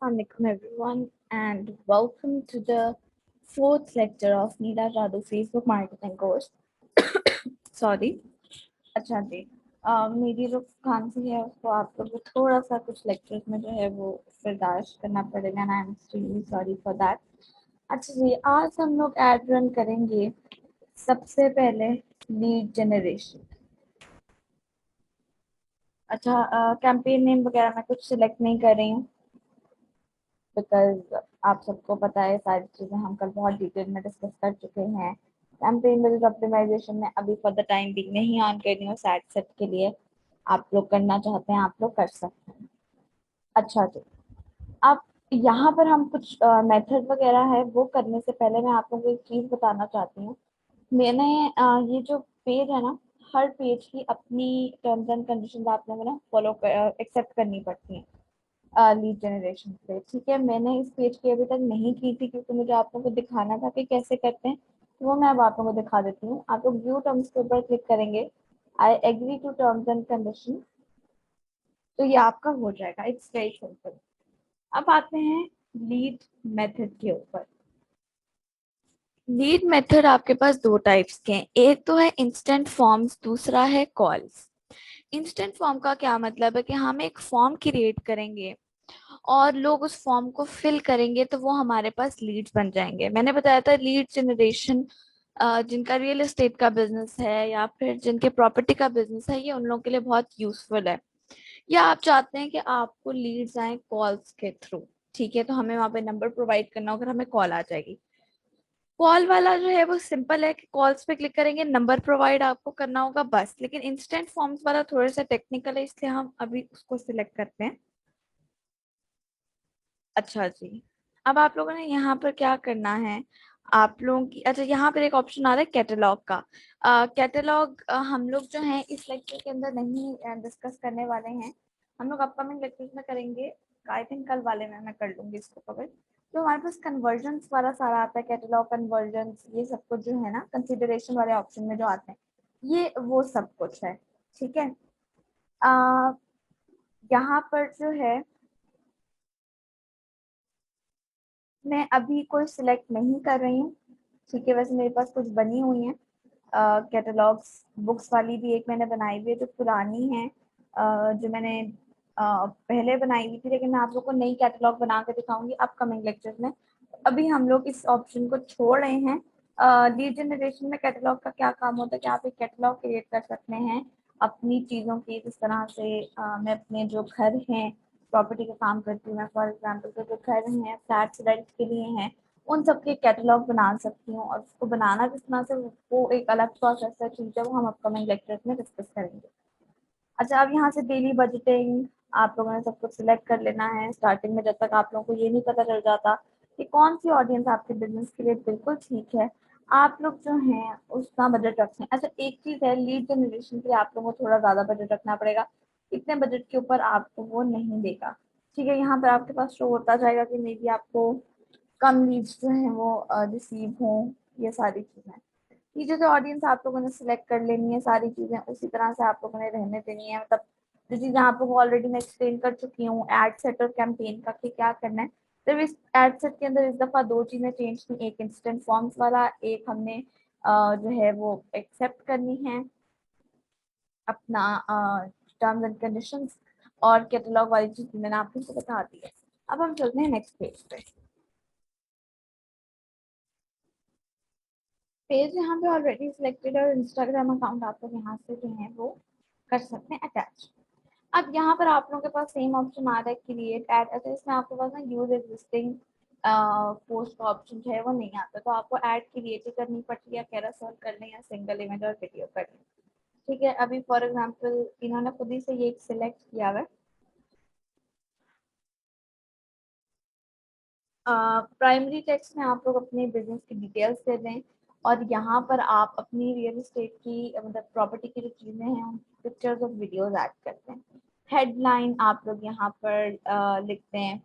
Assalamualaikum everyone and welcome to the fourth lecture of Neela Radu Facebook marketing course. Sorry. अच्छा जी। मेरी जो खांसी है उसको आप लोग को थोड़ा सा कुछ लेक्चर्स में जो है वो बर्दाश्त करना पड़ेगा and I am extremely sorry for that. अच्छा जी, आज हम लोग एड रन करेंगे सबसे पहले लीड जनरेशन। अच्छा, कैंपेन नेम वगैरह मैं कुछ सिलेक्ट नहीं कर रही हूँ बिकॉज आप सबको पता है सारी चीजें हम कल बहुत डिटेल में डिस्कस कर चुके हैं। कैंपेन बेस्ड ऑप्टिमाइजेशन में अभी फॉर द टाइम बिंग नहीं ऑन कर रही हूँ, सैट सेट के लिए आप लोग करना चाहते हैं आप लोग कर सकते हैं। अच्छा जी, अब यहाँ पर हम कुछ मेथड वगैरह है वो करने से पहले मैं आप लोगों को एक चीज बताना चाहती हूँ। मैंने ये जो पेज है ना, हर पेज की अपनी टर्म्स एंड कंडीशंस आप लोगों को ना फॉलो एक्सेप्ट करनी पड़ती हैं लीड जनरेशन पे। ठीक है, मैंने इस पेज की अभी तक नहीं की थी क्योंकि मुझे आप लोगों को दिखाना था कि कैसे करते हैं, तो वो मैं अब आप लोगों को दिखा देती हूँ। आप लोग व्यू टर्म्स के ऊपर क्लिक करेंगे, I agree to terms and condition, तो ये आपका हो जाएगा। It's very simple. अब आते हैं लीड मेथड के ऊपर। लीड मेथड आपके पास दो टाइप्स के हैं, एक तो है इंस्टेंट फॉर्म्स, दूसरा है कॉल्स। इंस्टेंट फॉर्म का क्या मतलब है कि हम एक फॉर्म क्रिएट करेंगे और लोग उस फॉर्म को फिल करेंगे तो वो हमारे पास लीड्स बन जाएंगे। मैंने बताया था लीड जनरेशन जिनका रियल एस्टेट का बिजनेस है या फिर जिनके प्रॉपर्टी का बिजनेस है, ये उन लोगों के लिए बहुत यूजफुल है। या आप चाहते हैं कि आपको लीड्स आए कॉल्स के थ्रू, ठीक है, तो हमें वहां पे नंबर प्रोवाइड करना होगा, हमें कॉल आ जाएगी। कॉल वाला जो है वो सिंपल है कि कॉल्स पे क्लिक करेंगे, नंबर प्रोवाइड आपको करना होगा बस। लेकिन इंस्टेंट फॉर्म्स वाला थोड़ा सा टेक्निकल है, इसलिए हम अभी उसको सिलेक्ट करते हैं। अच्छा जी, अब आप लोगों ने यहाँ पर क्या करना है, आप लोगों की अच्छा यहाँ पर एक ऑप्शन आ रहा है कैटलॉग का। कैटलॉग हम लोग जो है इस लेक्चर के अंदर नहीं डिस्कस करने वाले हैं, हम लोग अपकमिंग लेक्चर्स में करेंगे। आई थिंक कल वाले में मैं कर लूंगी इसको कवर। तो हमारे पास कन्वर्जन्स वाला सारा आता है, कैटलॉग कन्वर्जन्स, ये सब कुछ जो है ना कंसिडरेशन वाले ऑप्शन में जो आते हैं, ये वो सब कुछ है। ठीक है, आ, यहाँ पर जो है मैं अभी कोई सिलेक्ट नहीं कर रही हूँ। ठीक है, वैसे मेरे पास कुछ बनी हुई है कैटलॉग्स, बुक्स वाली भी एक मैंने बनाई हुई है जो पुरानी है, जो मैंने पहले बनाई हुई थी, लेकिन मैं आप लोग को नई कैटलॉग बना के दिखाऊंगी अपकमिंग लेक्चर्स में। अभी हम लोग इस ऑप्शन को छोड़ रहे हैं। लीड जनरेशन में कैटलॉग का क्या काम होता है कि आप एक कैटलॉग क्रिएट कर सकते हैं अपनी चीज़ों की। जिस तरह से मैं अपने जो घर हैं, प्रॉपर्टी का काम करती हूँ मैं, फॉर एग्जाम्पल तो जो घर हैं फ्लैट्स रेंट के लिए हैं, उन सबके कैटलॉग बना सकती हूँ। और उसको बनाना किस तरह से, वो एक अलग प्रोसेस है, चीज़ है, वो हम अपकमिंग लेक्चर्स में डिस्कस करेंगे। अच्छा, अब यहाँ से डेली बजटिंग आप लोगों ने सब कुछ सिलेक्ट कर लेना है। स्टार्टिंग में जब तक आप लोगों को ये नहीं पता चल जाता कि कौन सी ऑडियंस आपके बिजनेस के लिए बिल्कुल ठीक है, आप लोग जो हैं उसका बजट रखें। अच्छा, एक चीज़ है, लीड जनरेशन के लिए आप लोगों को थोड़ा ज़्यादा बजट रखना पड़ेगा, इतने बजट के ऊपर आपको वो नहीं देगा। ठीक है, यहाँ पर आपके पास शो होता जाएगा कि मे बी आपको कम लीड्स जो है वो रिसीव हों, ये सारी चीज़ें। ये जो ऑडियंस आप लोगों ने सिलेक्ट कर लेनी है, सारी चीजें उसी तरह से आप लोगों ने रहने देनी है। मतलब जो चीजें आप लोगों को ऑलरेडी मैं एक्सप्लेन कर चुकी हूँ एड सेट और कैंपेन का कि क्या करना है। तो इस एड सेट के अंदर इस दफा दो चीजें चेंज की, एक इंस्टेंट फॉर्म्स वाला, एक हमने जो है वो एक्सेप्ट करनी है अपना टर्म्स एंड कंडीशंस, और कैटलॉग वाली चीज मैंने आपको बता दी है। अब हम चलते हैं नेक्स्ट पेज पे। पेज यहाँ पे ऑलरेडी सिलेक्टेड है और इंस्टाग्राम अकाउंट आप लोग यहाँ से जो है वो कर सकते हैं अटैच। अब यहाँ पर आप लोगों के पास सेम ऑप्शन आ रहा है क्रिएट एड। अच्छा, इसमें आपके पास ना यूज एग्जिस्टिंग पोस्ट का ऑप्शन जो है वो नहीं आता, तो आपको ऐड क्रिएट ही करनी पड़ती है, या कैरासेल कर लें या सिंगल इमेज और वीडियो कर लें। ठीक है, अभी फॉर एग्जांपल इन्होंने खुद ही से ये एक सिलेक्ट किया हुआ है। प्राइमरी टेक्स्ट में आप लोग अपने बिजनेस की डिटेल्स दे दें और यहाँ पर आप अपनी रियल एस्टेट की मतलब प्रॉपर्टी की जो चीज़ें हैं पिक्चर्स और वीडियोस ऐड करते हैं। हेडलाइन आप लोग यहाँ पर लिखते हैं।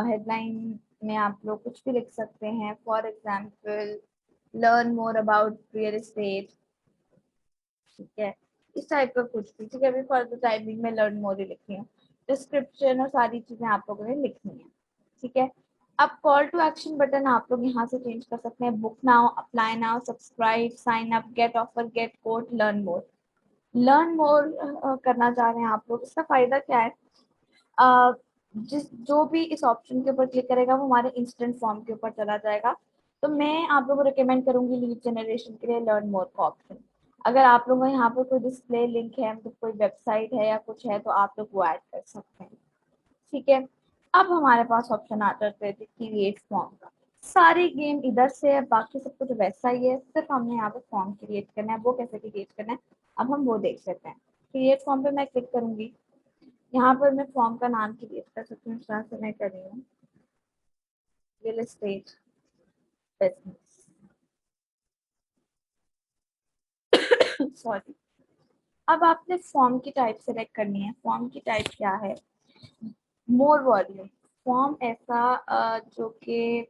हेडलाइन में आप लोग कुछ भी लिख सकते हैं, for example learn more about real estate. ठीक है, इस टाइप का कुछ भी। ठीक है, अभी फॉर द टाइमिंग में लर्न मोर ही लिखी हूँ। डिस्क्रिप्शन और सारी चीजें आप लोगों ने लिखनी है, ठीक है। अब कॉल टू एक्शन बटन आप लोग यहाँ से चेंज कर सकते हैं, book now, apply now, subscribe, sign up, get offer, get code, learn more. Learn more करना चाह रहे हैं आप लोग, इसका फायदा क्या है, अ, जिस जो भी इस ऑप्शन के ऊपर क्लिक करेगा वो हमारे इंस्टेंट फॉर्म के ऊपर चला जाएगा। तो मैं आप लोगों को रिकमेंड करूंगी लीड जनरेशन के लिए लर्न मोर का ऑप्शन। अगर आप लोगों को यहाँ पर कोई डिस्प्ले लिंक है, मतलब कोई वेबसाइट है या कुछ है, तो आप लोग वो ऐड कर सकते हैं, ठीक है। अब हमारे पास ऑप्शन आ जाते हैं क्रिएट फॉर्म का। सारी गेम इधर से है, बाकी सब कुछ वैसा ही है, सिर्फ हमने यहाँ पे फॉर्म क्रिएट करना है। वो कैसे क्रिएट करना है अब हम वो देख सकते हैं। क्रिएट फॉर्म पे मैं क्लिक करूंगी, यहाँ पर मैं फॉर्म का नाम क्रिएट कर सकती हूँ, इस तरह से मैं कर रही हूँ, रियल एस्टेट बिजनेस। सॉरी। अब आपने फॉर्म की टाइप सेलेक्ट करनी है। फॉर्म की टाइप क्या है, मोर वॉल्यूम। फॉर्म ऐसा जो कि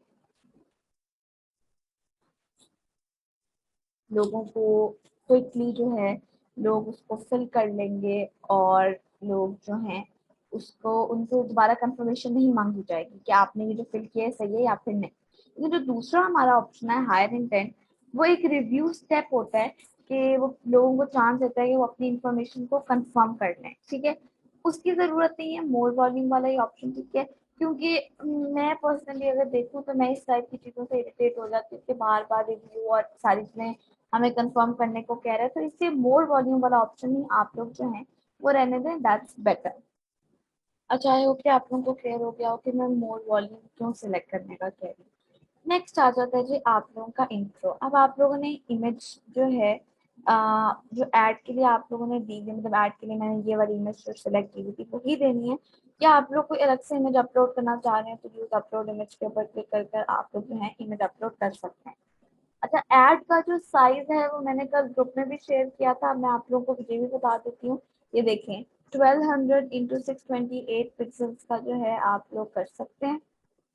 लोगों को क्विकली जो है लोग उसको फिल कर लेंगे, और लोग जो हैं उसको उनको दोबारा कंफर्मेशन नहीं मांगी जाएगी कि आपने ये जो फिल किया है सही है या फिर नहीं। लेकिन जो दूसरा हमारा ऑप्शन है हायर इंटेंट, वो एक रिव्यू स्टेप होता है कि वो लोगों को चांस देता है कि वो अपनी इंफॉर्मेशन को कंफर्म कर लें, ठीक है। उसकी जरूरत नहीं है मोर वॉल्यूम वाला ये ऑप्शन, ठीक है। क्योंकि मैं पर्सनली अगर देखूं तो मैं इस टाइप की चीजों से इरिटेट हो जाती हूँ कि बार बार रिव्यू और सारी चीजें हमें कंफर्म करने को कह रहे हैं। तो इससे मोर वॉल्यूम वाला ऑप्शन ही आप लोग जो है वो रहने दें, दैट्स बेटर। अच्छा आई होप कि आप लोगों को क्लियर हो गया हो कि मैं मोर वॉल्यूम क्यों सिलेक्ट करने का कह रही हूँ। नेक्स्ट आ जाता है जी आप लोगों का इंट्रो। अब आप लोगों ने इमेज जो है जो ऐड के लिए आप लोगों ने दी हुई, मतलब ऐड के लिए मैंने ये वाली इमेज जो सिलेक्ट की हुई थी वही देनी है, या आप लोग कोई अलग से इमेज अपलोड करना चाह रहे हैं तो यूज अपलोड इमेज के ऊपर क्लिक कर कर आप लोग जो है इमेज अपलोड कर सकते हैं। अच्छा, एड का जो साइज है वो मैंने कल ग्रुप में भी शेयर किया था, मैं आप लोगों को ये भी बता देती हूँ। ये देखें 1200 इंटू 628 पिक्सल्स का जो है आप लोग कर सकते हैं।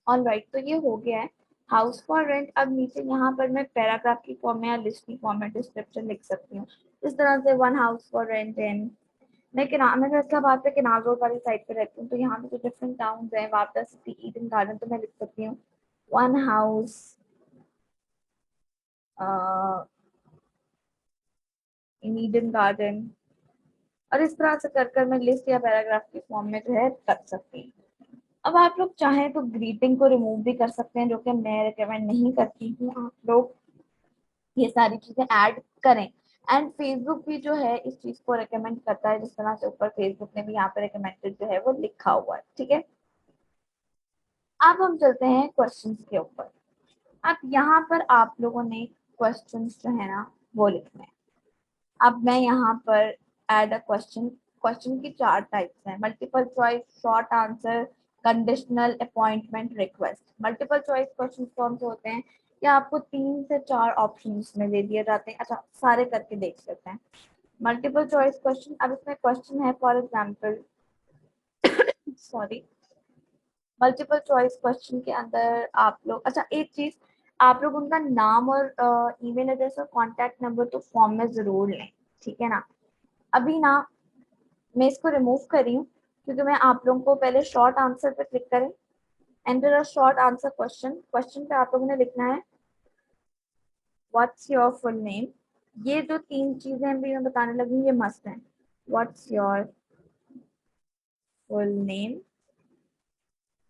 ऑल राइट, तो ये हो गया है हाउस फॉर रेंट। अब नीचे यहाँ पर मैं पैराग्राफ की फॉर्म में या लिस्ट की फॉर्म में डिस्क्रिप्शन लिख सकती हूँ इस तरह से, वन हाउस फॉर रेंट इन, मैं फैसलाबाद पे केनाल रोड वाली साइड पे रहती हूँ, तो यहाँ पे जो डिफरेंट टाउन है वापडा सिटी, ईडन गार्डन, तो मैं लिख सकती हूँ one house in Eden garden. और इस तरह से कर कर मैं लिस्ट या पैराग्राफ की फॉर्म में जो है कर सकती हूँ। अब आप लोग चाहें तो ग्रीटिंग को रिमूव भी कर सकते हैं, जो कि मैं रिकमेंड नहीं करती हूँ आप लोग ये सारी चीजें ऐड करें। एंड फेसबुक भी जो है इस चीज को रिकमेंड करता है, जिस तरह से ऊपर फेसबुक ने भी यहाँ पे रिकमेंडेड जो है वो लिखा हुआ है, ठीक है। अब हम चलते हैं क्वेश्चंस के ऊपर। अब यहाँ पर आप लोगों ने क्वेश्चंस जो है ना वो लिखने हैं। अब मैं यहाँ पर ऐड अ क्वेश्चन। क्वेश्चन की चार टाइप्स हैं, multiple choice, short answer, conditional, appointment, request. Multiple choice question कौन से होते हैं, या आपको 3 से 4 ऑप्शन में दे दिए जाते हैं। अच्छा, सारे करके देख लेते हैं। मल्टीपल चॉइस क्वेश्चन, अब इसमें क्वेश्चन है for example, sorry, multiple choice question के अंदर आप लोग, अच्छा एक चीज, आप लोग उनका नाम और ईमेल एड्रेस और कॉन्टेक्ट नंबर तो फॉर्म में जरूर लें, ठीक है ना। अभी ना मैं इसको रिमूव कर रही हूँ क्योंकि मैं आप लोगों को पहले शॉर्ट आंसर पे क्लिक करें, enter a short answer question. Question पे आप लोगों ने लिखना है व्हाट्स योर फुल नेम। ये जो 3 चीजें भी मैं बताने लगी ये मस्ट है, व्हाट्स योर फुल नेम,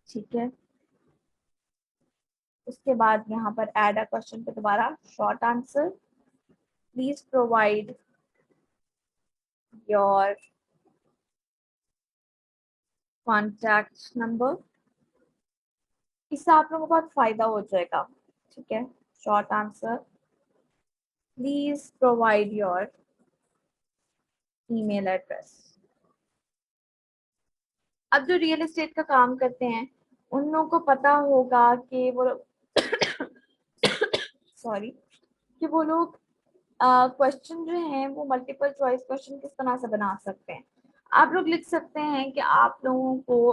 ठीक है। उसके बाद यहाँ पर ऐड अ क्वेश्चन पे दोबारा short answer, please provide your contact number. इससे आप लोगों को बहुत फायदा हो जाएगा, ठीक है। Short answer, please provide your email address. अब जो रियल एस्टेट का काम करते हैं उन लोगों को पता होगा कि वो सॉरी, कि वो लोग क्वेश्चन जो है वो मल्टीपल चॉइस क्वेश्चन किस तरह से बना सकते हैं। आप लोग लिख सकते हैं कि आप लोगों को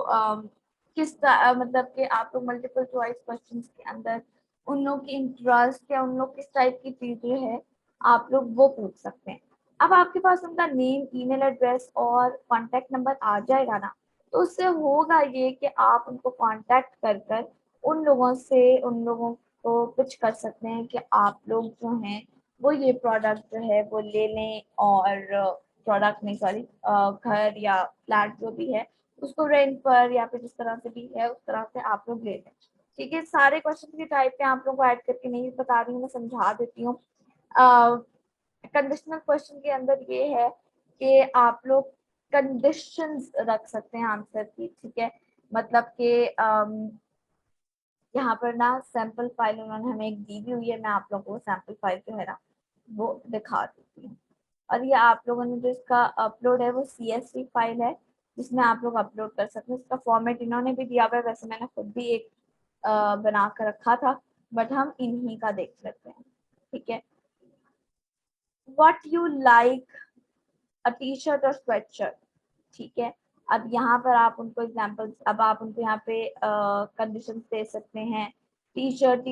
मतलब कि आप लोग मल्टीपल चॉइस क्वेश्चन के अंदर उन लोग की इंटरेस्ट या उन लोग किस टाइप की चीजें है आप लोग वो पूछ सकते हैं। अब आपके पास उनका नेम, ईमेल एड्रेस और कॉन्टेक्ट नंबर आ जाएगा ना, तो उससे होगा ये कि आप उनको कांटेक्ट कर कर उन लोगों को पिच कर सकते हैं कि आप लोग जो हैं वो ये प्रोडक्ट जो है वो ले लें, और प्रोडक्ट नहीं सॉरी घर या फ्लैट जो भी है उसको रेंट पर या फिर जिस तरह से भी है उस तरह से आप लोग ले लें। ठीक है, सारे क्वेश्चन के टाइप पे आप लोग को ऐड करके नहीं बता रही हूँ, मैं समझा देती हूँ। कंडीशनल क्वेश्चन के अंदर ये है कि आप लोग कंडीशंस रख सकते हैं आंसर की। ठीक है, मतलब कि यहाँ पर ना सैंपल फाइल उन्होंने हमें एक दी भी हुई है, मैं आप लोगों को सैंपल फाइल जो है ना वो दिखा देती हूँ। और ये आप लोगों ने जो इसका अपलोड है वो CSV फाइल है जिसमें आप लोग अपलोड कर सकते हैं। इसका फॉर्मेट इन्होंने भी दिया हुआ है, वैसे मैंने खुद भी एक बना कर रखा था, बट हम इन्हीं का देख लेते हैं। ठीक है, what you like a T shirt और स्वेट शर्ट। ठीक है, अब यहाँ पर आप उनको एग्जाम्पल्स, अब आप उनको यहाँ पे कंडीशन दे सकते हैं। टी शर्ट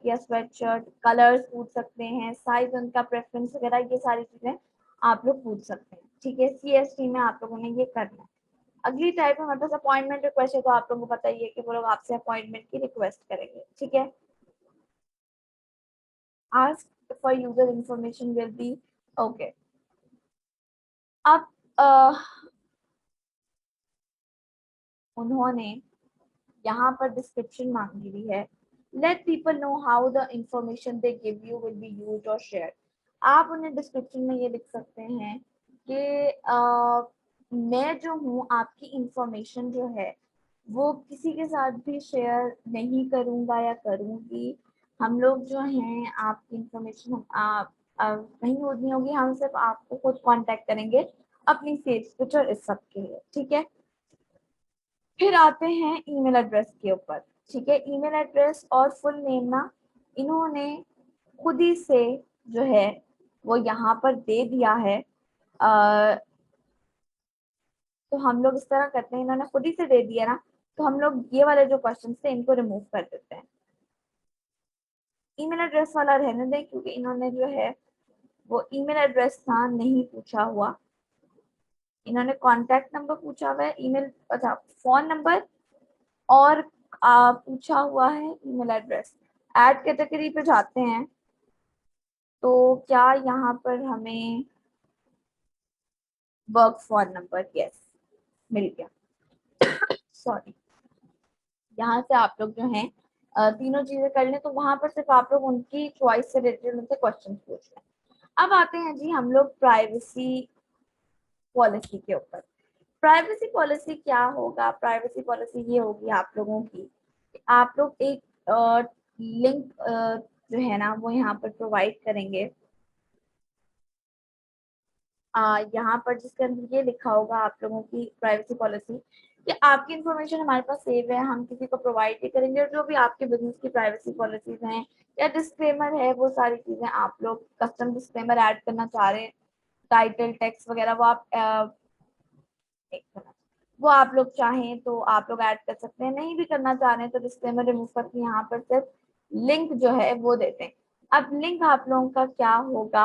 या स्वेट शर्ट, कलर्स पूछ सकते हैं, साइज उनका प्रेफरेंस वगैरह, ये सारी चीजें आप लोग पूछ सकते हैं। ठीक है, CST में आप लोगों ने ये करना है। अगली टाइप हमारे पास अपॉइंटमेंट रिक्वेस्ट है, तो आप लोगों को पता ही है कि वो लोग आपसे अपॉइंटमेंट की रिक्वेस्ट करेंगे। ठीक है, ask for user information will be okay. अब उन्होंने यहाँ पर डिस्क्रिप्शन मांगी हुई है, let people know how the information they give you will be used और शेयर। आप उन्हें डिस्क्रिप्शन में ये लिख सकते हैं कि मैं जो हूँ आपकी इंफॉर्मेशन जो है वो किसी के साथ भी शेयर नहीं करूँगा या करूँगी। हम लोग जो हैं आपकी इंफॉर्मेशन आप कहीं यूज नहीं होगी, हम सिर्फ आपको खुद कांटेक्ट करेंगे अपनी सेल्स पिच और इस सब के लिए। ठीक है, फिर आते हैं ईमेल एड्रेस के ऊपर। ठीक है, ईमेल एड्रेस और फुल नेम ना इन्होंने खुद ही से जो है वो यहाँ पर दे दिया है। तो हम लोग इस तरह करते हैं, इन्होंने खुद ही से दे दिया ना, तो हम लोग ये वाले जो क्वेश्चन थे इनको रिमूव कर देते हैं। ईमेल एड्रेस वाला रहने दें क्योंकि इन्होंने जो है वो ईमेल एड्रेस था नहीं पूछा हुआ, इन्होंने कॉन्टेक्ट नंबर पूछा हुआ है, ईमेल अच्छा फोन नंबर और पूछा हुआ है ईमेल एड्रेस। ऐड कैटेगरी पे जाते हैं तो क्या यहाँ पर हमें वर्क फोन नंबर, यस मिल गया। सॉरी, यहाँ से आप लोग जो हैं तीनों चीजें कर लें तो वहां पर सिर्फ आप लोग उनकी चॉइस से रिलेटेड उनसे क्वेश्चन पूछ लें। अब आते हैं जी हम लोग प्राइवेसी पॉलिसी के ऊपर। प्राइवेसी पॉलिसी क्या होगा, प्राइवेसी पॉलिसी ये होगी आप लोगों की, आप लोग एक लिंक जो है ना वो यहाँ पर प्रोवाइड करेंगे। यहाँ पर जिसके अंदर ये लिखा होगा आप लोगों की प्राइवेसी पॉलिसी कि आपकी इंफॉर्मेशन हमारे पास सेव है, हम किसी को प्रोवाइड नहीं करेंगे, और जो भी आपके बिजनेस की प्राइवेसी पॉलिसीज हैं या डिस्क्लेमर है वो सारी चीजें आप लोग कस्टम डिस्क्लेमर ऐड करना चाह रहे हैं, टाइटल टेक्स्ट वगैरह वो आप वो आप लोग चाहें तो आप लोग ऐड कर सकते हैं, नहीं भी करना चाह रहे हैं तो डिस्क्लेमर रिमूव करके यहाँ पर सिर्फ लिंक जो है वो देते हैं। अब लिंक आप लोगों का क्या होगा,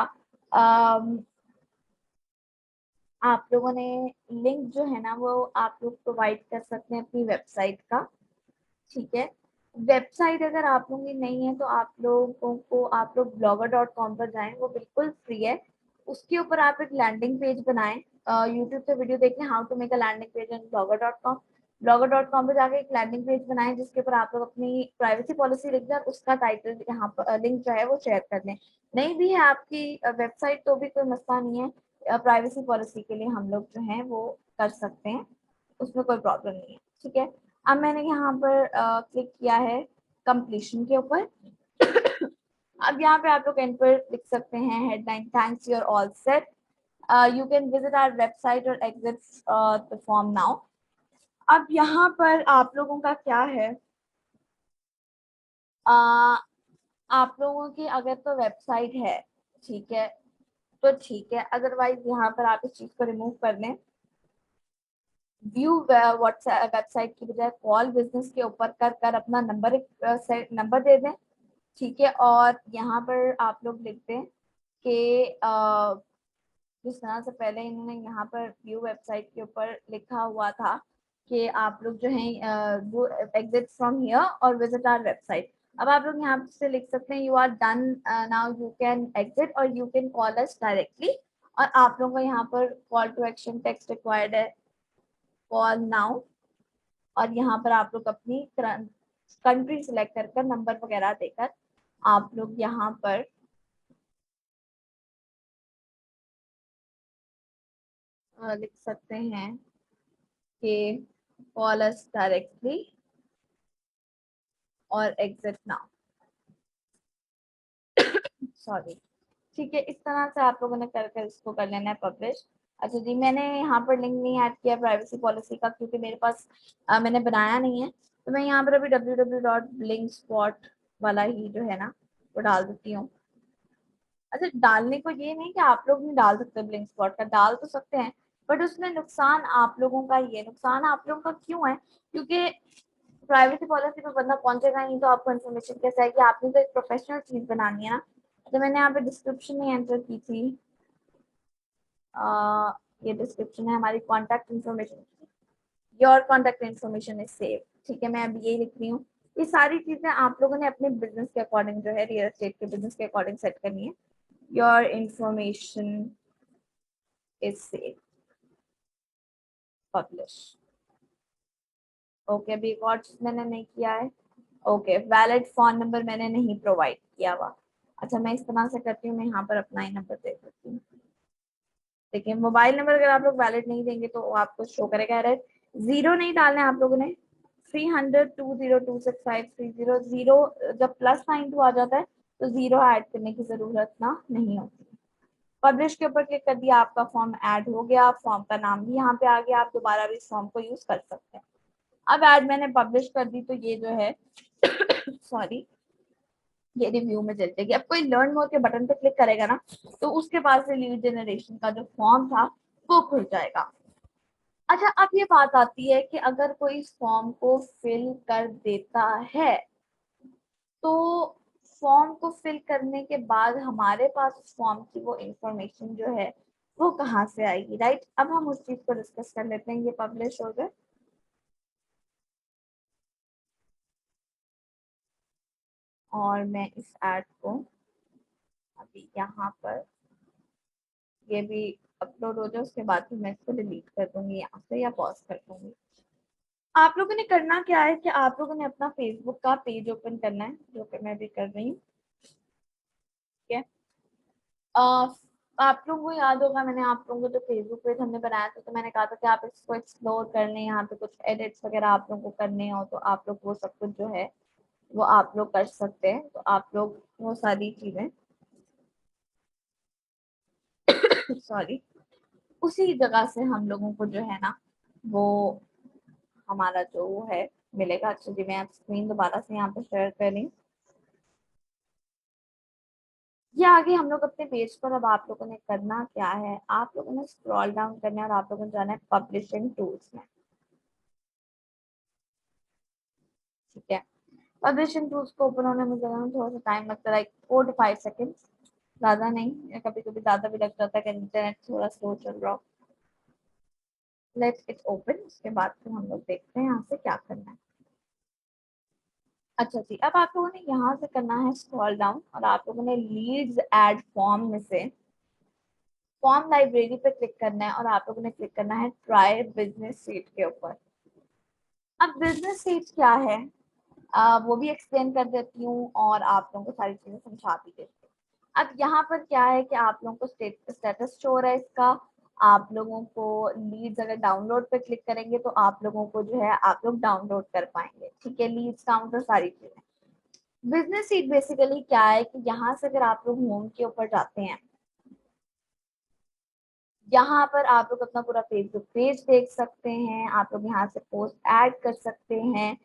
आप लोगों ने लिंक जो है ना वो आप लोग प्रोवाइड कर सकते हैं अपनी वेबसाइट का। ठीक है, वेबसाइट अगर आप लोगों की नहीं है तो आप लोगों को आप लोग blogger.com पर जाएं, वो बिल्कुल फ्री है। उसके ऊपर आप एक लैंडिंग पेज बनाएं, यूट्यूब से वीडियो देखें how to make a landing page on blogger.com। blogger.com पे जाके एक लैंडिंग पेज बनाएं जिसके ऊपर आप लोग अपनी प्राइवेसी पॉलिसी लिख दें, उसका टाइटल यहाँ पर लिंक जो है वो शेयर कर दें। नहीं भी है आपकी वेबसाइट तो भी कोई मसला नहीं है, प्राइवेसी पॉलिसी के लिए हम लोग जो है वो कर सकते हैं, उसमें कोई प्रॉब्लम नहीं है। ठीक है, अब मैंने यहाँ पर क्लिक किया है कंप्लीशन के ऊपर। अब यहाँ पे आप लोग एंड पर लिख सकते हैं headline, thanks your all set, you can visit our website और एग्जिट द फॉर्म नाउ। अब यहाँ पर आप लोगों का क्या है, आप लोगों की अगर तो वेबसाइट है ठीक है तो ठीक है, अदरवाइज यहाँ पर आप इस चीज को रिमूव कर लें, व्यू व्हाट्सएप वेबसाइट की बजाय कॉल बिजनेस के ऊपर कर कर अपना नंबर नंबर दे दें। ठीक है, और यहाँ पर आप लोग लिख दें कि जिस तरह से पहले इन्होंने यहाँ पर व्यू वेबसाइट के ऊपर लिखा हुआ था कि आप लोग जो है वो एग्जिट फ्रॉम हियर और विजिट आवर वेबसाइट। अब आप लोग यहाँ से लिख सकते हैं you are done now, you can exit और you can call us directly. और आप लोगों को यहाँ पर call to action text required है, कॉल नाउ। और यहाँ पर आप लोग अपनी कंट्री सिलेक्ट कर नंबर वगैरह देकर आप लोग यहाँ पर लिख सकते हैं कि कॉल अस डायरेक्टली और एग्जिट नाउ। सॉरी, ठीक है। इस तरह से आप लोगों ने कर इसको कर लेना है पब्लिश। अच्छा जी, मैंने यहाँ पर लिंक नहीं ऐड किया प्राइवेसी पॉलिसी का, क्योंकि मेरे पास मैंने बनाया नहीं है। तो मैं यहाँ पर अभी www.blinkspot वाला ही जो है ना वो डाल देती हूँ। अच्छा, डालने को ये नहीं कि आप लोग नहीं डाल सकते, ब्लिंक स्पॉट का डाल तो सकते हैं, बट उसमें नुकसान आप लोगों का ही है। नुकसान आप लोगों का क्यों है? क्योंकि प्राइवेसी पॉलिसी पे बंदा पहुंचेगा नहीं तो आपको इन्फॉर्मेशन कैसे आएगी? आपने तो एक प्रोफेशनल चीज बनानी है ना। तो मैंने यहाँ पे डिस्क्रिप्शन में एंटर की थी, ये डिस्क्रिप्शन है हमारी contact information. Your contact information is save, ठीक है। मैं अभी यही लिख रही हूँ। ये सारी चीजें आप लोगों ने अपने बिजनेस के अकॉर्डिंग जो है, रियल एस्टेट के बिजनेस के अकॉर्डिंग सेट करनी है। Your information is save, publish. Okay, अभी एक और चीज मैंने नहीं किया है। ओके, वैलिड फोन नंबर मैंने नहीं प्रोवाइड किया हुआ। अच्छा, मैं इस तरह से करती हूँ, मैं यहाँ पर अपना ही नंबर दे देती हूँ। देखिए, मोबाइल नंबर अगर आप लोग वैलिड नहीं देंगे तो आपको शो करेगा एरर। जीरो नहीं डालना है आप लोगों ने। 300 20265300 जीरो, जब प्लस साइन टू आ जाता है तो जीरो ऐड करने की जरूरत ना नहीं होती। पब्लिश के ऊपर क्लिक कर दिया, आपका फॉर्म ऐड हो गया, फॉर्म का नाम भी यहाँ पे आ गया, आप दोबारा भी इस फॉर्म को यूज कर सकते हैं। अब ऐड मैंने पब्लिश कर दी तो ये जो है सॉरी, ये रिव्यू में चल जाएगी। अब कोई लर्न मोर के बटन पे क्लिक करेगा ना तो उसके पास से लीड जनरेशन का जो फॉर्म था वो खुल जाएगा। अच्छा, अब ये बात आती है कि अगर कोई इस फॉर्म को फिल कर देता है तो फॉर्म को फिल करने के बाद हमारे पास उस फॉर्म की वो इंफॉर्मेशन जो है वो कहाँ से आएगी, राइट? अब हम उस चीज को डिस्कस कर लेते हैं। ये पब्लिश हो गए और मैं इस ऐड को अभी यहाँ पर, ये भी अपलोड हो जाए उसके बाद फिर मैं इसको डिलीट कर दूंगी यहाँ से या पॉज कर दूंगी। आप लोगों ने करना क्या है कि आप लोगों ने अपना फेसबुक का पेज ओपन करना है, जो कि मैं भी कर रही हूँ। ठीक है, आप लोगों को याद होगा, मैंने आप लोगों को जो फेसबुक पेज हमने बनाया था तो मैंने कहा था कि आप इसको एक्सप्लोर कर लें, यहाँ पे कुछ एडिट्स वगैरह आप लोगों को करने हो तो आप लोग वो सब कुछ जो है वो आप लोग कर सकते हैं। तो आप लोग वो सारी चीजें सॉरी, उसी जगह से हम लोगों को जो है ना वो हमारा जो वो है मिलेगा। अच्छा जी, मैं आप स्क्रीन दोबारा से यहाँ पे शेयर कर रही हूँ। ये आगे हम लोग अपने पेज पर, अब आप लोगों ने करना क्या है, आप लोगों ने स्क्रॉल डाउन करना है और आप लोगों ने जाना है पब्लिशिंग टूल्स में। ठीक है, पब्लिशिंग टूल्स को ओपन होने में थोड़ा सा टाइम लगता है, लाइक 4 to 5 सेकेंड, ज्यादा नहीं। कभी कभी ज्यादा भी लग जाता है कि इंटरनेट थोड़ा स्लो चल रहा हो। लेट्स इट ओपन, उसके बाद फिर हम लोग देखते हैं यहाँ से क्या करना है। अच्छा जी, अब आप लोगों ने यहाँ से करना है स्क्रॉल डाउन और आप लोगों ने लीड्स एड फॉर्म में से फॉर्म लाइब्रेरी पे क्लिक करना है और आप लोगों ने क्लिक करना है ट्राई बिजनेस सीट के ऊपर। अब बिजनेस सीट क्या है वो भी एक्सप्लेन कर देती हूँ और आप लोगों को सारी चीजें समझा भी देती हूँ। अब यहाँ पर क्या है कि आप लोगों को स्टेटस शो हो रहा है इसका। आप लोगों को लीड्स अगर डाउनलोड पे क्लिक करेंगे तो आप लोगों को जो है आप लोग डाउनलोड कर पाएंगे। ठीक है, लीड्स काउंटर सारी चीजें। बिजनेस सीट बेसिकली क्या है कि यहाँ से अगर आप लोग होम के ऊपर जाते हैं, यहाँ पर आप लोग अपना पूरा फेसबुक पेज देख सकते हैं। आप लोग यहाँ से पोस्ट ऐड कर सकते हैं।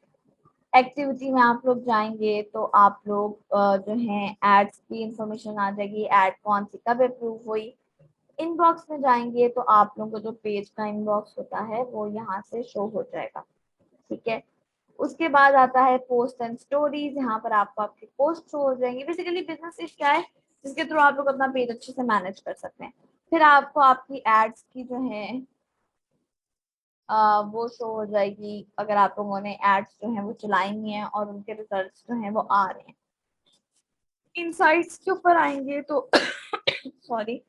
एक्टिविटी में आप लोग जाएंगे तो आप लोग जो है एड्स की इंफॉर्मेशन आ जाएगी, एड कौन सी कब अप्रूव हुई। इनबॉक्स में जाएंगे तो आप लोगों को जो पेज का इनबॉक्स होता है वो यहाँ से शो हो जाएगा। ठीक है, उसके बाद आता है पोस्ट एंड स्टोरीज, यहाँ पर आपको आपकी पोस्ट शो हो जाएंगी। बेसिकली बिजनेस क्या है जिसके थ्रू आप लोग अपना पेज अच्छे से मैनेज कर सकते हैं। फिर आपको आपकी एड्स की जो है वो शो हो जाएगी अगर आप लोगों ने एड्स जो हैं वो चलाई हैं और उनके रिजल्ट्स जो हैं वो आ रहे हैं। इनसाइट्स के ऊपर आएंगे तो सॉरी,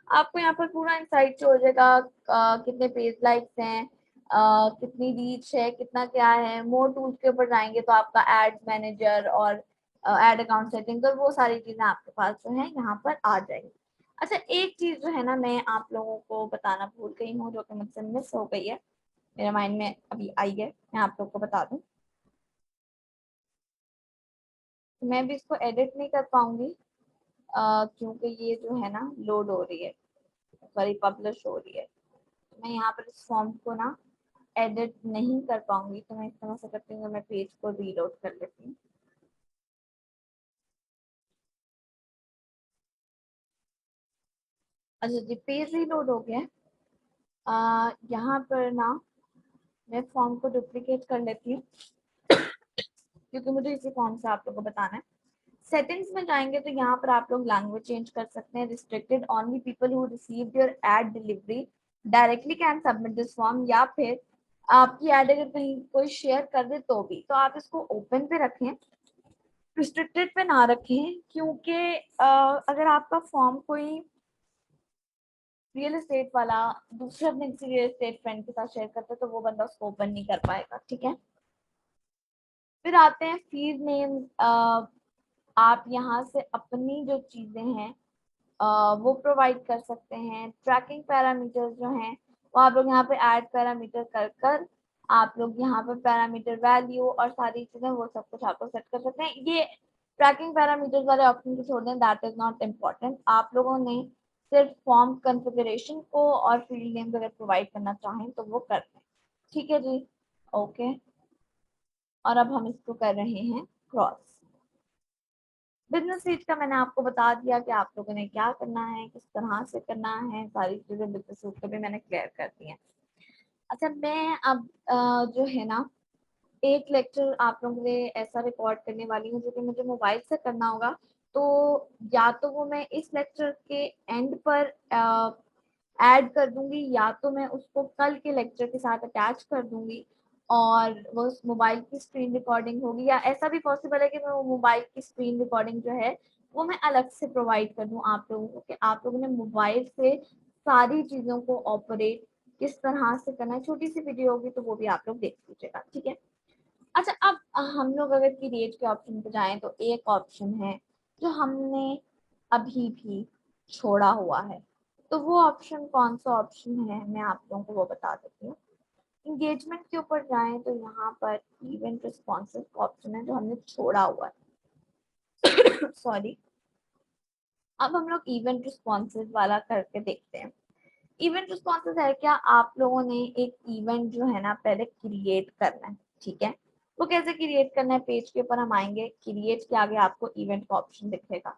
आपको यहाँ पर पूरा इंसाइट हो जाएगा, कितने पेज लाइक्स हैं, कितनी रीच है, कितना क्या है। मोर टूल्स के ऊपर जाएंगे तो आपका एड्स मैनेजर और एड अकाउंट सेटिंग, तो वो सारी चीजें आपके पास जो है यहाँ पर आ जाएंगी। अच्छा, एक चीज जो है ना मैं आप लोगों को बताना भूल गई हूँ, जो कि मुझसे मिस हो गई है, मेरे माइंड में अभी आई है, मैं आप लोग को बता दूं। मैं भी इसको एडिट नहीं कर पाऊंगी, क्योंकि ये जो है ना लोड हो रही है, सॉरी पब्लिश हो रही है। मैं यहाँ पर इस फॉर्म को ना एडिट नहीं कर पाऊंगी, तो मैं इस तरह से करती हूँ, मैं पेज को रीलोड कर लेती हूँ। अच्छा जी, पेज रीलोड हो गया है। यहाँ पर ना मैं फॉर्म को डुप्लीकेट कर लेती हूँ, क्योंकि मुझे इसी फॉर्म से आप लोगों को बताना है। सेटिंग्स में जाएंगे तो यहाँ पर आप लोग लैंग्वेज चेंज कर सकते हैं। Restricted only people who received your add delivery directly can submit this form, या फिर आपकी एड अगर कहीं कोई शेयर कर दे तो भी, तो आप इसको ओपन पे रखें, रिस्ट्रिक्टेड पे ना रखें, क्योंकि अगर आपका फॉर्म कोई रियल एस्टेट वाला दूसरे अपने किसी रियल एस्टेट फ्रेंड के साथ शेयर करता है तो वो बंदा उसको ओपन नहीं कर पाएगा, ठीक है। फिर आते हैं फीड नेम। आप यहाँ से अपनी जो चीजें हैं वो प्रोवाइड कर सकते हैं। ट्रैकिंग पैरामीटर जो हैं वो आप लोग यहाँ पे ऐड पैरामीटर कर कर आप लोग यहाँ पे पैरामीटर वैल्यू और सारी चीजें वो सब कुछ आप लोग सेट कर सकते हैं। ये ट्रैकिंग पैरामीटर्स वाले ऑप्शन को छोड़ दें, दैट इज नॉट इम्पोर्टेंट। आप लोगों ने सिर्फ फॉर्म कॉन्फ़िगरेशन को और फील्ड नेम्स अगर प्रोवाइड करना चाहें तो वो कर दें, ठीक है जी। ओके, और अब हम इसको कर रहे हैं क्रॉस। बिजनेस सीट का मैंने आपको बता दिया कि आप लोगों ने क्या करना है, किस तरह से करना है, सारी चीजें बिजनेस सूट को भी मैंने क्लियर कर दी है। अच्छा, मैं अब जो है ना एक लेक्चर आप लोगों के लिए ऐसा रिकॉर्ड करने वाली हूँ जो कि मुझे मोबाइल से करना होगा। तो या तो वो मैं इस लेक्चर के एंड पर ऐड कर दूंगी, या तो मैं उसको कल के लेक्चर के साथ अटैच कर दूंगी और वो उस मोबाइल की स्क्रीन रिकॉर्डिंग होगी, या ऐसा भी पॉसिबल है कि मैं वो मोबाइल की स्क्रीन रिकॉर्डिंग जो है वो मैं अलग से प्रोवाइड कर दूं आप लोगों को, कि आप लोगों ने मोबाइल से सारी चीजों को ऑपरेट किस तरह से करना है। छोटी सी वीडियो होगी तो वो भी आप लोग देख लीजिएगा, ठीक है। अच्छा, अब हम लोग अगर क्रिएट के ऑप्शन पे जाएं तो एक ऑप्शन है जो हमने अभी भी छोड़ा हुआ है, तो वो ऑप्शन कौन सा ऑप्शन है मैं आप लोगों को वो बता देती हूँ। इंगेजमेंट के ऊपर जाएं तो यहाँ पर इवेंट रिस्पॉन्सिव का ऑप्शन है जो हमने छोड़ा हुआ है सॉरी। अब हम लोग इवेंट रिस्पॉन्सिव वाला करके देखते हैं। इवेंट रिस्पॉन्सिव है क्या, आप लोगों ने एक इवेंट जो है ना पहले क्रिएट करना है, ठीक है। वो कैसे क्रिएट करना है, पेज के ऊपर हम आएंगे, क्रिएट के आगे आपको इवेंट का ऑप्शन दिखेगा,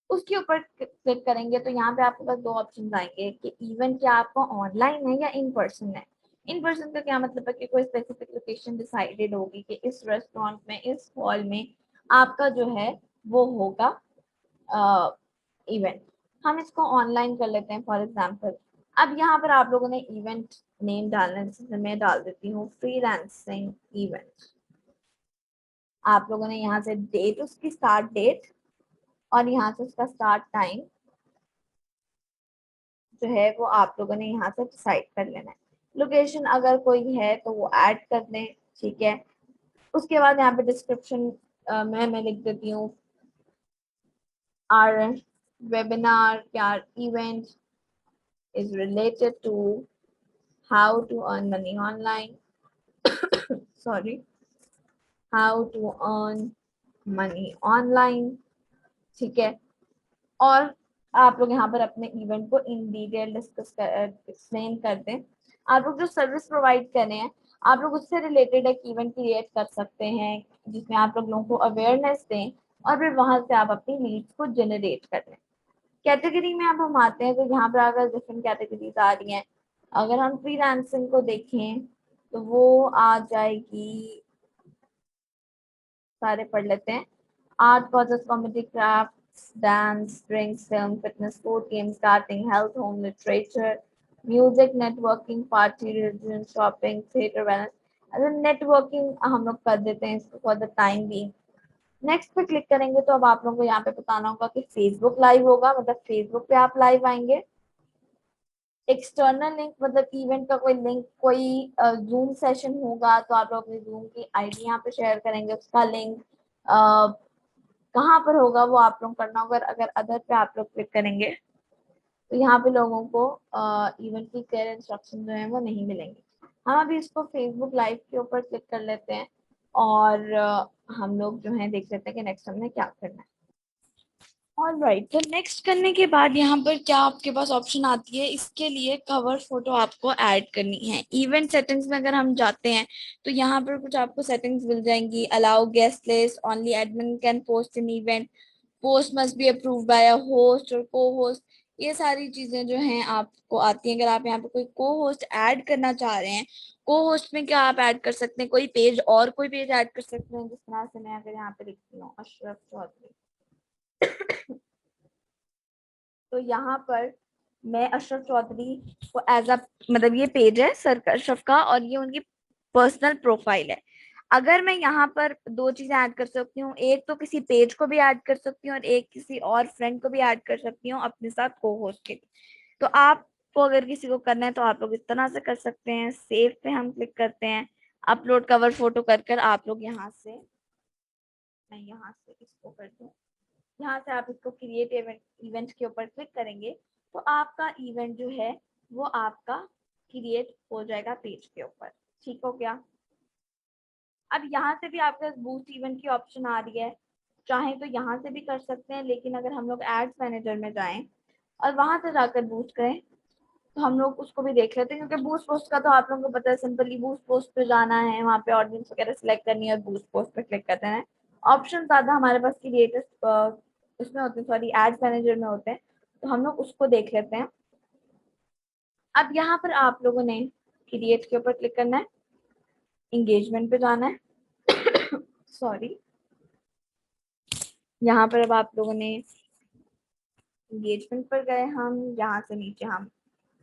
उसके ऊपर क्लिक करेंगे तो यहाँ पे आपके पास दो ऑप्शन आएंगे कि इवेंट क्या आपका ऑनलाइन है या इन पर्सन है। इन पर्सन का क्या मतलब है कि कोई स्पेसिफिक लोकेशन डिसाइडेड होगी कि इस रेस्टोरेंट में, इस हॉल में आपका जो है वो होगा इवेंट। हम इसको ऑनलाइन कर लेते हैं फॉर एग्जाम्पल। अब यहाँ पर आप लोगों ने इवेंट नेम डालना है, जैसे मैं डाल देती हूँ फ्रीलांसिंग इवेंट। आप लोगों ने यहाँ से डेट, उसकी स्टार्ट डेट और यहाँ से उसका स्टार्ट टाइम जो है वो आप लोगों ने यहाँ से डिसाइड कर लेना है। लोकेशन अगर कोई है तो वो ऐड कर दें, ठीक है। उसके बाद यहाँ पे डिस्क्रिप्शन में मैं लिख देती हूँ our webinar, our event is related to how to earn money online, sorry, how to earn money online, ठीक है। और आप लोग यहाँ पर अपने इवेंट को इन डिटेल डिस्कस कर एक्सप्लेन कर दें। आप लोग जो सर्विस प्रोवाइड कर रहे हैं आप लोग उससे रिलेटेड एक इवेंट क्रिएट कर सकते हैं जिसमें आप लोगों को अवेयरनेस दें और फिर वहां से आप अपनी लीड्स को जनरेट कर दें। कैटेगरी में अब हम आते हैं तो यहाँ पर अगर डिफरेंट कैटेगरीज आ रही हैं, अगर हम फ्रीलांसिंग को देखें तो वो आ जाएगी, सारे पढ़ लेते हैं। Art, causes, comedy, craft, dance, drinks, film, fitness, food, games, gardening, health, home, literature, music, networking, party, religion, shopping, theatre, wellness. अगर नेटवर्किंग हम लोग कर देते हैं इसको फॉर द टाइम भी। नेक्स्ट पे क्लिक करेंगे तो अब आप लोगों को यहाँ पे बताना होगा कि फेसबुक लाइव होगा, मतलब फेसबुक पे आप लाइव आएंगे। एक्सटर्नल लिंक मतलब इवेंट का कोई लिंक, कोई जूम सेशन होगा तो आप लोग अपनी जूम की आईडी यहाँ पे शेयर करेंगे, उसका लिंक कहाँ पर होगा वो आप लोग करना होगा। अगर अदर पे आप लोग क्लिक करेंगे तो यहाँ पे लोगों को इवेंट की क्लियर इंस्ट्रक्शन जो है वो नहीं मिलेंगे। हम अभी इसको फेसबुक लाइव के ऊपर क्लिक कर लेते हैं और हम लोग जो है देख लेते हैं कि नेक्स्ट हमने क्या करना है। ऑलराइट, तो नेक्स्ट करने के बाद यहाँ पर क्या आपके पास ऑप्शन आती है, इसके लिए कवर फोटो आपको ऐड करनी है। इवेंट सेटिंग्स में अगर हम जाते हैं तो यहाँ पर कुछ आपको सेटिंग्स मिल जाएंगी। Allow guest list, only admin can post in event, post must be approved by a host और को होस्ट। ये सारी चीजें जो हैं आपको आती हैं। अगर आप यहाँ पे कोई को होस्ट ऐड करना चाह रहे हैं, को होस्ट में क्या आप ऐड कर सकते हैं, कोई पेज और कोई पेज ऐड कर सकते हैं। जिस तरह से मैं अगर यहाँ पे लिखती हूँ अशरफ चौधरी, तो यहाँ पर मैं अशरफ चौधरी को एज अ, मतलब ये पेज है सर अशरफ का और ये उनकी पर्सनल प्रोफाइल है। अगर मैं यहाँ पर दो चीजें ऐड कर सकती हूँ, एक तो किसी पेज को भी ऐड कर सकती हूँ और एक किसी और फ्रेंड को भी ऐड कर सकती हूँ अपने साथ को होस्ट के लिए। तो आपको अगर किसी को करना है तो आप लोग इस तरह से कर सकते हैं। सेव पे हम क्लिक करते हैं, अपलोड कवर फोटो कर कर आप लोग यहाँ से, मैं यहाँ से इसको कर दूँ, यहाँ से आप इसको क्रिएट इवेंट, इवेंट के ऊपर क्लिक करेंगे तो आपका इवेंट जो है वो आपका क्रिएट हो जाएगा पेज के ऊपर। ठीक हो गया। अब यहाँ से भी आपके पास बूस्ट इवेंट की ऑप्शन आ रही है, चाहे तो यहाँ से भी कर सकते हैं, लेकिन अगर हम लोग एड्स मैनेजर में जाएं और वहां से जाकर बूस्ट करें तो हम लोग उसको भी देख लेते हैं। क्योंकि बूस्ट पोस्ट का तो आप लोगों को पता है, सिंपली बूस्ट पोस्ट पे जाना है, वहाँ पे ऑडियंस वगैरह सिलेक्ट करनी है और बूस्ट पोस्ट पे क्लिक करते हैं। ऑप्शन ज्यादा हमारे पास क्रिएटिव उसमें होते हैं, सॉरी एड्स मैनेजर में होते हैं, तो हम लोग उसको देख लेते हैं। अब यहाँ पर आप लोगों ने क्रिएट के ऊपर क्लिक करना है, इंगेजमेंट पे जाना है सॉरी, यहाँ पर अब आप लोगों ने एंगेजमेंट पर गए, हम यहाँ से नीचे हम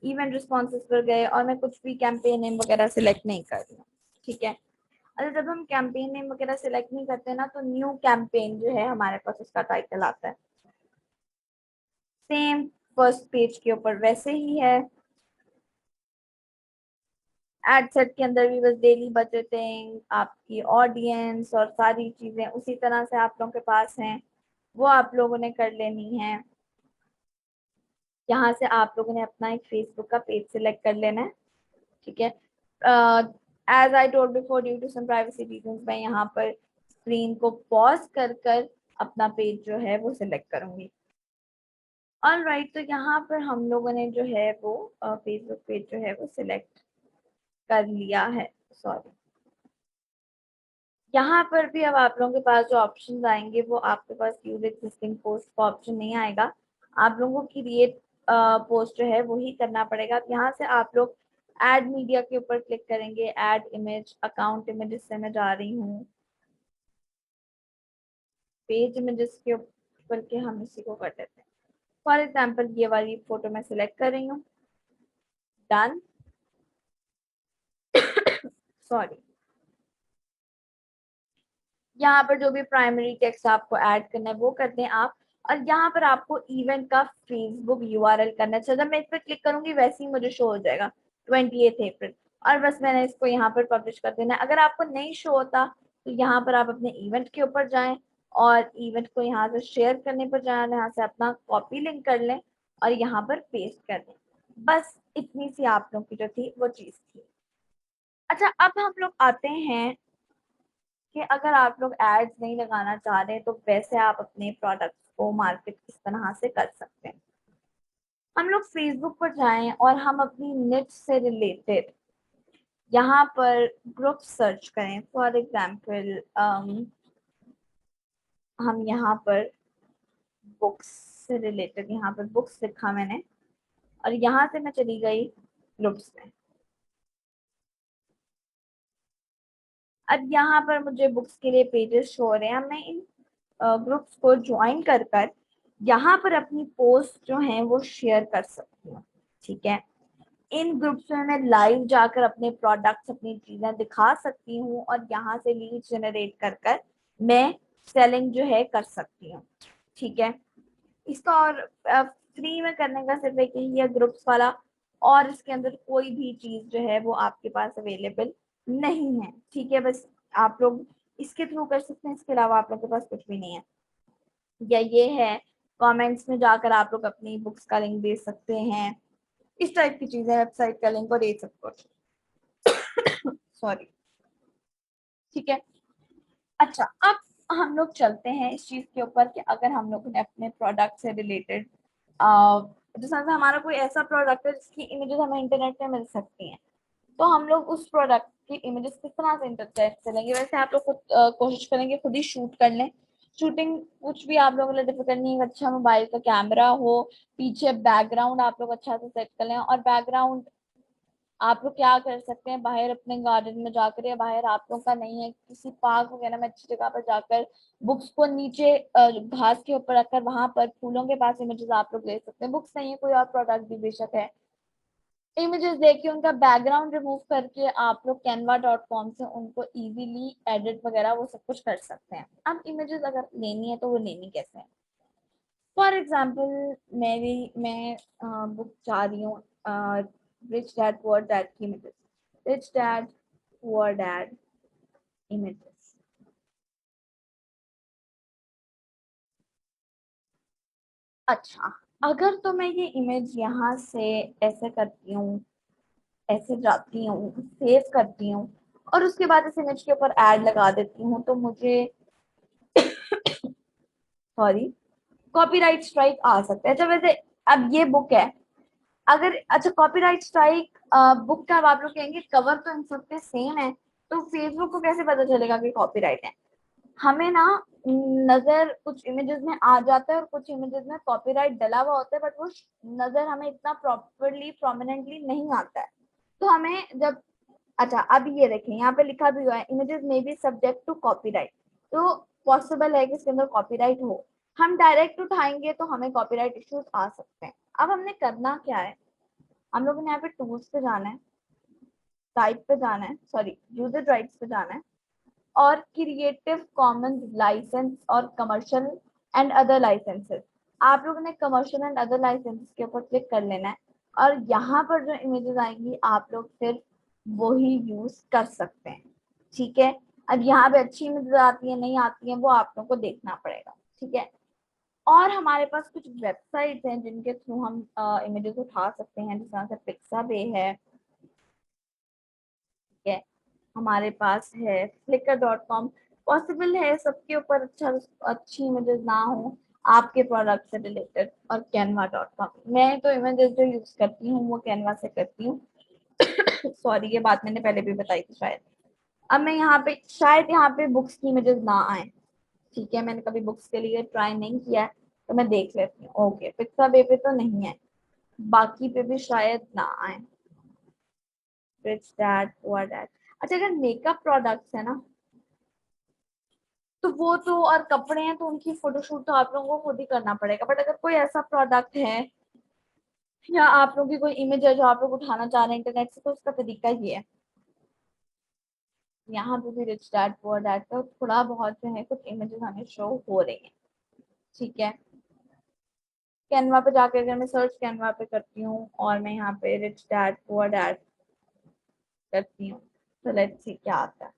इवेंट रिस्पॉन्सेज पर गए और मैं कुछ भी कैंपेन नेम वगैरह सिलेक्ट नहीं कर रही हूँ। ठीक है। अगर जब हम कैंपेन नेम वगैरह सिलेक्ट नहीं करते ना तो न्यू कैंपेन जो है हमारे पास उसका टाइटल आता है, सेम फर्स्ट पेज के ऊपर वैसे ही है। एड सेट के अंदर भी बस डेली बजटिंग, आपकी ऑडियंस और सारी चीजें उसी तरह से आप लोगों के पास हैं, वो आप लोगों ने कर लेनी है। यहाँ से आप लोगों ने अपना एक फेसबुक का पेज सिलेक्ट कर लेना है। ठीक है। As I told before, due to some privacy reasons, मैं यहाँ पर स्क्रीन को पॉज कर कर अपना पेज जो है वो सिलेक्ट करूंगी। ऑल राइट, तो यहाँ पर हम लोगों ने जो है वो फेसबुक पेज जो है वो सिलेक्ट कर लिया है। सॉरी, यहाँ पर भी अब आप लोगों के पास जो ऑप्शन आएंगे वो आपके पास यूज एग्जिस्टिंग पोस्ट का ऑप्शन नहीं आएगा। आप लोगों को क्रिएट पोस्ट जो है वही करना पड़ेगा। अब यहाँ से आप लोग ऐड मीडिया के ऊपर क्लिक करेंगे, ऐड इमेज, अकाउंट इमेजेस से मैं जा रही हूँ, पेज इमेजेस के ऊपर के हम इसी को कर देते हैं। फॉर एग्जाम्पल ये वाली फोटो मैं सिलेक्ट कर रही हूँ, डन सॉरी। यहाँ पर जो भी प्राइमरी टेक्स्ट आपको ऐड करना है वो कर दें आप। और यहाँ पर आपको इवेंट का फेसबुक यूआरएल करना है। जब मैं इस पर क्लिक करूंगी वैसे ही मुझे शो हो जाएगा 28 अप्रैल, और बस मैंने इसको यहाँ पर पब्लिश कर देना है। अगर आपको नहीं शो होता तो यहाँ पर आप अपने इवेंट के ऊपर जाएं और इवेंट को यहाँ से शेयर करने पर जाए, यहाँ से अपना कॉपी लिंक कर लें और यहाँ पर पेस्ट कर दें। बस इतनी सी आप लोग की जो थी वो चीज थी। अच्छा, अब हम लोग आते हैं कि अगर आप लोग एड्स नहीं लगाना चाह रहे तो वैसे आप अपने प्रोडक्ट्स को मार्केट किस तरह से कर सकते हैं। हम लोग फेसबुक पर जाएं और हम अपनी निच से रिलेटेड यहाँ पर ग्रुप सर्च करें। फॉर एग्जाम्पल हम यहाँ पर बुक्स से रिलेटेड, यहाँ पर बुक्स लिखा मैंने और यहाँ से मैं चली गई ग्रुप्स में। अब यहाँ पर मुझे बुक्स के लिए पेजेस शो हो रहे हैं। मैं इन ग्रुप्स को ज्वाइन कर कर यहाँ पर अपनी पोस्ट जो है वो शेयर कर सकती हूँ। ठीक है। इन ग्रुप्स में मैं लाइव जाकर अपने प्रोडक्ट्स, अपनी चीजें दिखा सकती हूँ और यहाँ से लीड जनरेट कर कर मैं सेलिंग जो है कर सकती हूँ। ठीक है, इसका और फ्री में करने का सिर्फ एक ही है ग्रुप्स वाला, और इसके अंदर कोई भी चीज जो है वो आपके पास अवेलेबल नहीं है। ठीक है, बस आप लोग इसके थ्रू कर सकते हैं, इसके अलावा आप लोग के पास कुछ भी नहीं है। या ये है, कमेंट्स में जाकर आप लोग अपनी बुक्स का लिंक दे सकते हैं, इस टाइप की चीजें, वेबसाइट का लिंक और ये सब कुछ। सॉरी। ठीक है, अच्छा अब हम लोग चलते हैं इस चीज के ऊपर कि अगर हम लोग ने अपने प्रोडक्ट से रिलेटेड जैसे हमारा कोई ऐसा प्रोडक्ट है जिसकी इमेजेस हमें इंटरनेट पे मिल सकती हैं, तो हम लोग उस प्रोडक्ट की इमेजेस किस तरह से इंटरप्रेट करेंगे। वैसे आप लोग खुद कोशिश करेंगे खुद ही शूट कर लें। शूटिंग कुछ भी आप लोगों के लिए डिफिकल्ट नहीं है, अच्छा मोबाइल का कैमरा हो, पीछे बैकग्राउंड आप लोग अच्छा से सेट कर लें। और बैकग्राउंड आप लोग क्या कर सकते हैं, बाहर अपने गार्डन में जाकर, या बाहर आप लोग का नहीं है किसी पार्क वगैरह में अच्छी जगह पर जाकर बुक्स को नीचे घास के ऊपर रखकर वहां पर फूलों के पास इमेजेस आप लोग ले सकते हैं। बुक्स नहीं है, कोई और प्रोडक्ट भी बेशक है, इमेजेस देके उनका बैकग्राउंड रिमूव करके आप लोग canva.com से उनको इजीली एडिट वगैरह वो सब कुछ कर सकते हैं। अब इमेजेस अगर लेनी है तो वो लेनी कैसे है। फॉर एग्जाम्पल मैं बुक चाह रही हूँ रिच डैड पुअर डैड की images, rich dad poor dad images. अच्छा, अगर तो मैं ये इमेज यहाँ से ऐसे करती हूँ, ऐसे जाती हूँ, सेव करती हूँ और उसके बाद इस इमेज के ऊपर ऐड लगा देती हूँ, तो मुझे सॉरी कॉपीराइट स्ट्राइक आ सकता है। अच्छा वैसे अब ये बुक है, अगर अच्छा कॉपीराइट स्ट्राइक बुक का, अब आप लोग कहेंगे कवर तो इन सब पे सेम है, तो फेसबुक को कैसे पता चलेगा कि कॉपीराइट है। हमें ना नजर कुछ इमेजेस में आ जाता है और कुछ इमेजेस में कॉपीराइट डला हुआ होता है, बट वो नजर हमें इतना प्रॉपरली प्रोमिनेंटली नहीं आता है। तो हमें जब, अच्छा अब ये देखें यहाँ पे लिखा भी हुआ है इमेजेस में बी सब्जेक्ट टू कॉपीराइट, तो पॉसिबल है कि इसके अंदर कॉपीराइट हो। हम डायरेक्ट उठाएंगे तो हमें कॉपीराइट इश्यूज आ सकते हैं। अब हमने करना क्या है, हम लोगों ने यहाँ पे टूल्स पे जाना है, टाइप पे जाना है, सॉरी यूजर राइट्स पे जाना है, और क्रिएटिव कॉमन्स लाइसेंस और कमर्शियल एंड अदर लाइसेंसेस, आप लोगों ने कमर्शियल एंड अदर लाइसेंसेस के ऊपर क्लिक कर लेना है। और यहाँ पर जो इमेजेस आएंगी आप लोग फिर वही यूज कर सकते हैं। ठीक है, अब यहाँ पे अच्छी इमेजेस आती है नहीं आती है वो आप लोगों को देखना पड़ेगा। ठीक है, और हमारे पास कुछ वेबसाइट्स हैं जिनके थ्रू हम इमेजेस उठा सकते हैं, जिस तरह से पिक्साबे है, ठीक है, हमारे पास है flickr.com। पॉसिबल है सबके ऊपर अच्छी इमेजेस ना हो आपके प्रोडक्ट से रिलेटेड। और canva.com, मैं तो इमेजेस जो यूज करती हूँ वो कैनवा से करती हूँ। सॉरी ये बात मैंने पहले भी बताई थी शायद। अब मैं यहाँ पे शायद यहाँ पे बुक्स की इमेजेस ना आए, ठीक है, मैंने कभी बुक्स के लिए ट्राई नहीं किया है, तो मैं देख लेती हूँ। ओके, पिक्साबे पे तो नहीं है, बाकी पे भी शायद ना आए। रिच डैड पुअर डैड, अच्छा अगर मेकअप प्रोडक्ट्स है ना तो वो तो, और कपड़े हैं तो उनकी फोटोशूट तो आप लोगों को खुद ही करना पड़ेगा। बट अगर कोई ऐसा प्रोडक्ट है या आप लोगों की कोई इमेज है जो आप लोग उठाना चाह रहे हैं इंटरनेट से, तो उसका तरीका ये है, यहाँ पे भी रिच डैड पुअर डैड का थोड़ा बहुत जो है कुछ इमेजेस हमें शो हो रही हैं। ठीक है, कैनवा पे जाकर अगर मैं सर्च कैनवा पे करती हूँ और मैं यहाँ पे रिच डैड पुअर डैड करती हूँ, तो लेट्स सी क्या आता है।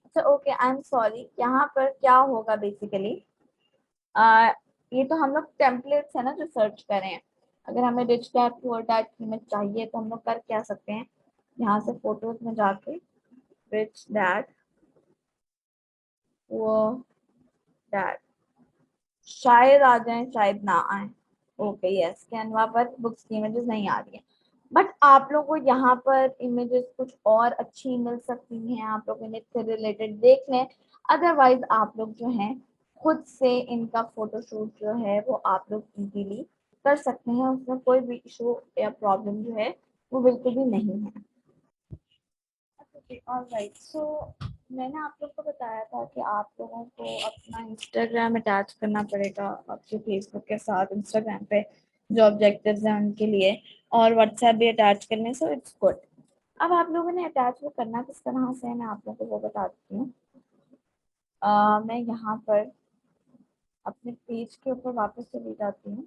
अच्छा ओके, आई एम सॉरी, यहाँ पर क्या होगा बेसिकली, ये तो हम लोग टेम्पलेट्स है ना जो सर्च करें हैं। अगर हमें रिच डैड पुअर डैड की इमेज चाहिए तो हम लोग कर क्या सकते हैं, यहाँ से फोटोज में जाके रिच डैड पुअर डैड, शायद आ जाए शायद ना आए। ओके यस, कैनवा पर बुक्स की इमेजेस नहीं आ रही है, बट आप लोग को यहाँ पर इमेजेस कुछ और अच्छी मिल सकती हैं, आप लोग इन्हें से रिलेटेड देख लें। अदरवाइज आप लोग जो हैं खुद से इनका फोटोशूट जो है वो आप लोग इजीली कर सकते हैं, उसमें कोई भी इशू या प्रॉब्लम जो है वो बिल्कुल भी नहीं है। ऑलराइट, सो मैंने आप लोग को बताया था कि आप लोगों को अपना इंस्टाग्राम अटैच करना पड़ेगा आपके फेसबुक के साथ। इंस्टाग्राम पे जो ऑब्जेक्टिव्स हैं उनके लिए, और व्हाट्सएप भी अटैच करने, सो इट्स गुड। अब आप लोगों ने अटैच वो करना किस तरह से है, मैं आप लोगों को वो बताती हूँ। मैं यहाँ पर अपने पेज के ऊपर वापस चली जाती हूँ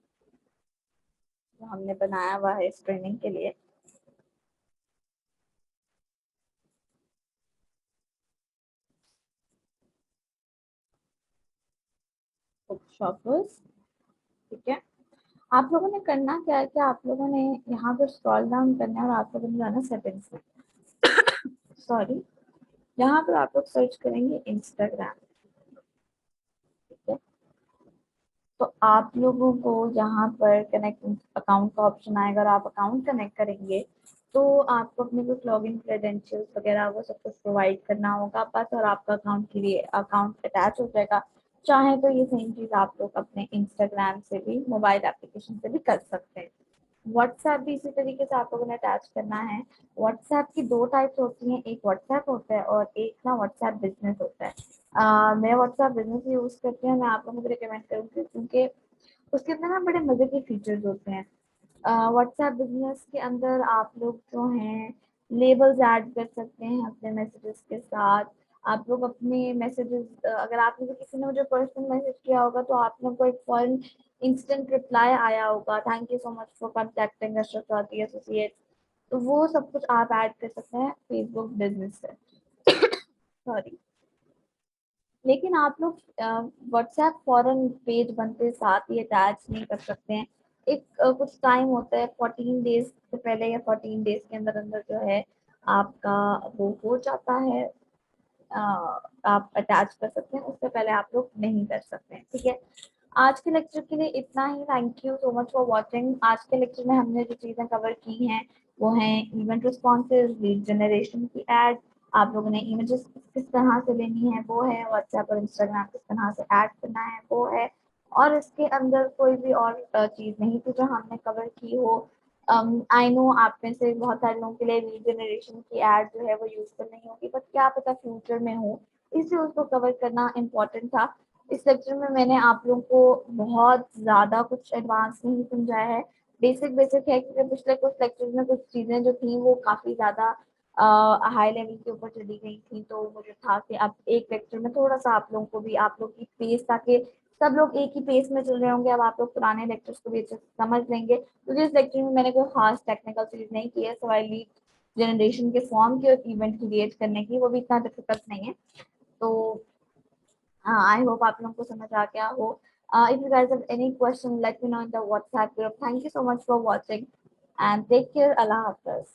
जो हमने बनाया हुआ है इस ट्रेनिंग के लिए। शॉपर्स, ठीक है। आप लोगों ने करना क्या है कि आप लोगों ने यहाँ पर स्क्रॉल डाउन करना है और आप लोगों ने जाना सेटिंग्स में, सॉरी, यहाँ पर आप लोग सर्च करेंगे इंस्टाग्राम, ठीक है। तो आप लोगों को यहाँ पर कनेक्ट अकाउंट का ऑप्शन आएगा और आप अकाउंट कनेक्ट करेंगे तो आपको अपने कुछ लॉगिन क्रेडेंशियल्स वगैरह वो सब कुछ प्रोवाइड करना होगा बस, और आपका अकाउंट के लिए अकाउंट अटैच हो जाएगा। चाहे तो ये सेम चीज आप लोग अपने इंस्टाग्राम से भी, मोबाइल एप्लीकेशन से भी कर सकते हैं। व्हाट्सएप भी इसी तरीके से आप लोगों ने अटैच करना है। व्हाट्सएप की दो टाइप्स होती हैं, एक व्हाट्सएप होता है और एक ना व्हाट्सएप बिजनेस होता है। मैं व्हाट्सएप बिजनेस यूज करती हूँ, मैं आप लोगों को रिकमेंड करूँगी क्योंकि उसके अंदर ना बड़े मजे के फीचर्स होते हैं। व्हाट्सएप बिजनेस के अंदर आप लोग जो हैं लेबल्स ऐड कर सकते हैं अपने मैसेजेस के साथ। आप लोग अपने मैसेजेस, अगर आप में से किसी ने मुझे पर्सनल मैसेज किया होगा तो आप लोग को एक फॉरन इंस्टेंट रिप्लाई आया होगा, thank you so much for contacting Ashraf Chaudhary associate. तो वो सब कुछ आप ऐड कर सकते हैं फेसबुक बिजनेस से, सॉरी। लेकिन आप लोग व्हाट्सएप फॉरन पेज बनते साथ ही अटैच नहीं कर सकते हैं। एक कुछ टाइम होता है 14 डेज से पहले या 14 डेज के अंदर अंदर जो है आपका वो हो जाता है, अ, आप अटैच कर सकते हैं, उससे पहले आप लोग नहीं कर सकते हैं, ठीक है। आज के लेक्चर के लिए इतना ही। Thank you so much for watching. आज के लेक्चर में हमने जो चीजें कवर की हैं वो हैं इवेंट रिस्पॉन्सेज, लीड जनरेशन की एड, आप लोगों ने इमेजेस किस तरह से लेनी है वो है, व्हाट्सएप और इंस्टाग्राम किस तरह से ऐड करना है वो है, और इसके अंदर कोई भी और चीज नहीं थी जो हमने कवर की हो। आई नो आप में से बहुत सारे लोगों के लिए लीड जनरेशन की एड जो है वो यूजफुल नहीं होगी, बट क्या पता फ्यूचर में हो, इसलिए उसको कवर करना इम्पोर्टेंट था। इस लेक्चर में मैंने आप लोगों को बहुत ज्यादा कुछ एडवांस नहीं समझाया है, बेसिक बेसिक है, क्योंकि पिछले कुछ लेक्चर में कुछ चीजें जो थी वो काफी ज्यादा हाई लेवल के ऊपर चली गई थी, तो मुझे था कि अब एक लेक्चर में थोड़ा सा आप लोगों को भी, आप लोग की पेस, ताकि सब लोग एक ही पेस में चल रहे होंगे, अब आप लोग पुराने लेक्चर्स को भी अच्छे से समझ लेंगे। तो इस लेक्चर में मैंने कोई खास टेक्निकल चीज नहीं की है, सवाई लीड जनरेशन के फॉर्म की और इवेंट क्रिएट करने की, वो भी इतना डिफिकल्ट नहीं है। तो I hope आप लोगों को समझ आ गया हो। If you guys have any question, let me know in the WhatsApp group. Thank you so much for watching and take care. Allah Hafiz.